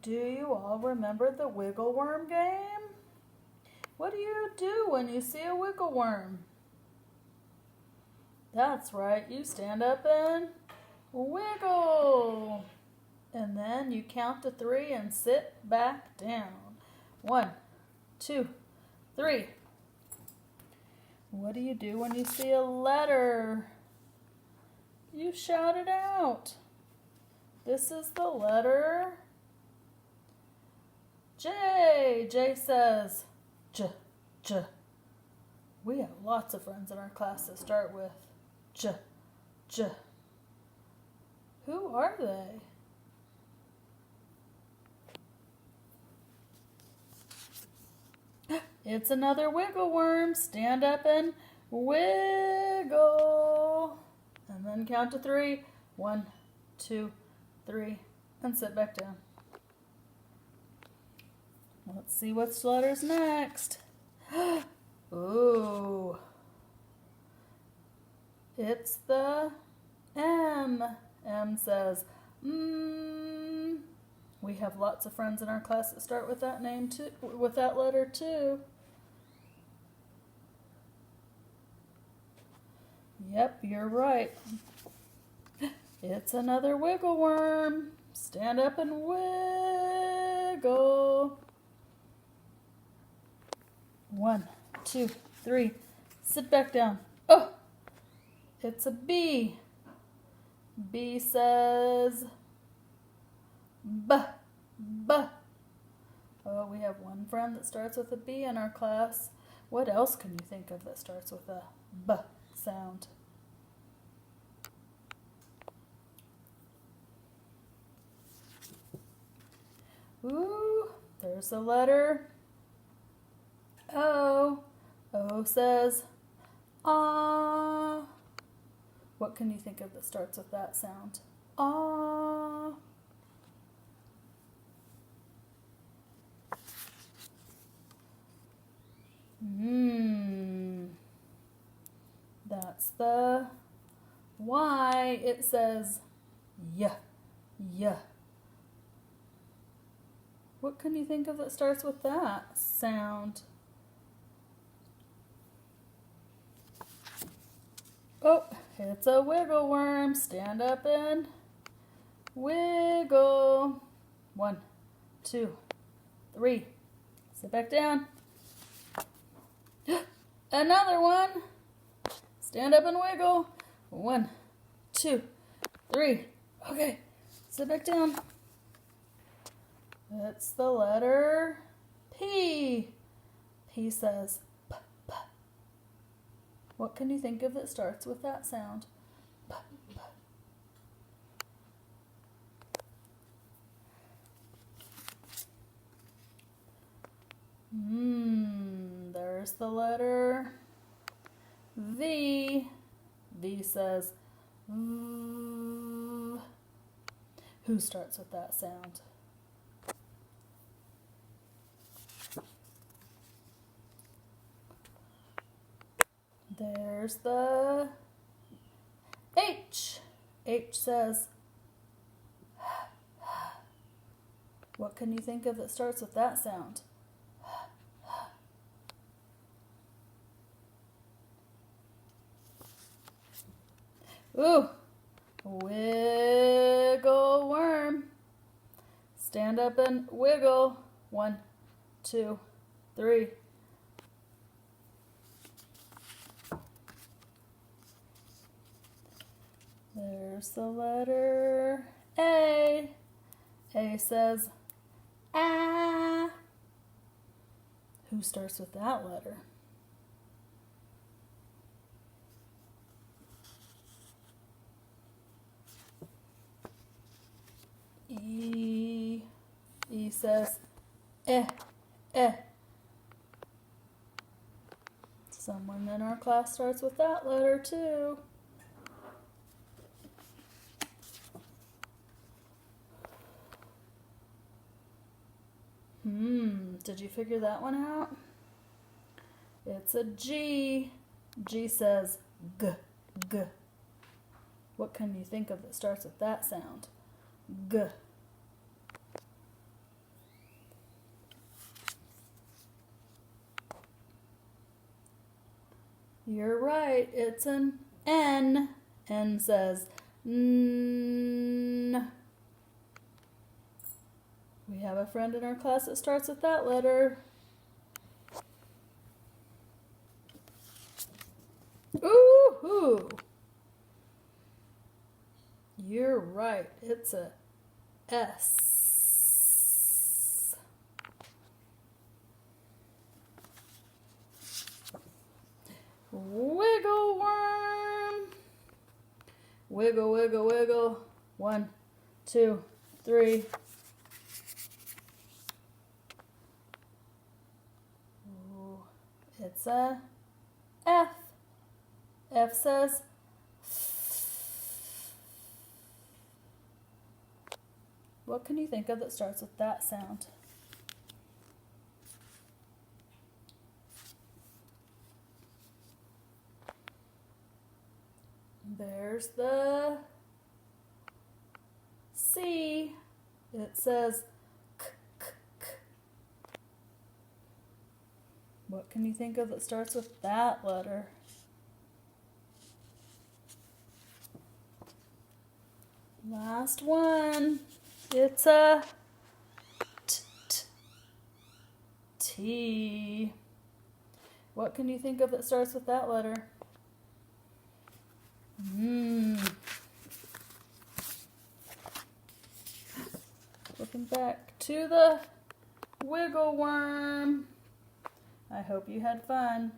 Do you all remember the wiggle worm game? What do you do when you see a wiggle worm? That's right, you stand up and wiggle. And then you count to 3 and sit back down. 1, 2, 3. What do you do when you see a letter? You shout it out. This is the letter J. J says J, J. We have lots of friends in our class that start with J, J. Who are they? It's another wiggle worm. Stand up and wiggle. And then count to 3. 1, 2, 3. And sit back down. Let's see what's letters next. Ooh. It's the M. M says, We have lots of friends in our class that start with that name too, with that letter too. Yep, you're right. It's another wiggle worm. Stand up and wiggle. 1, 2, 3. Sit back down. Oh, it's a B. B says B, B. Oh, we have one friend that starts with a B in our class. What else can you think of that starts with a B sound? Ooh, there's the letter O. O says ah. What can you think of that starts with that sound? Ah. That's the Y. It says yeah, yeah. What can you think of that starts with that sound? Oh, it's a wiggle worm. Stand up and wiggle. 1, 2, 3. Sit back down. Another one. Stand up and wiggle. 1, 2, 3. Okay, sit back down. It's the letter P. P says P, P. What can you think of that starts with that sound? P, P. There's the letter V. V says V. Who starts with that sound? There's the H. H says What can you think of that starts with that sound? Ooh, wiggle worm. Stand up and wiggle. 1, 2, 3. There's the letter A. A says ah. Who starts with that letter? E. E says eh, eh. Someone in our class starts with that letter too. Did you figure that one out? It's a G. G says G, G. What can you think of that starts with that sound? G. You're right. It's an N. N says N. We have a friend in our class that starts with that letter. Ooh-hoo. You're right. It's a S. Wiggle worm. Wiggle, wiggle, wiggle. 1, 2, 3. Ooh, it's a F. F says what can you think of that starts with that sound? There's the C. It says k, k, k. What can you think of that starts with that letter? Last one. It's a t, t, T. What can you think of that starts with that letter? Looking back to the wiggle worm. I hope you had fun.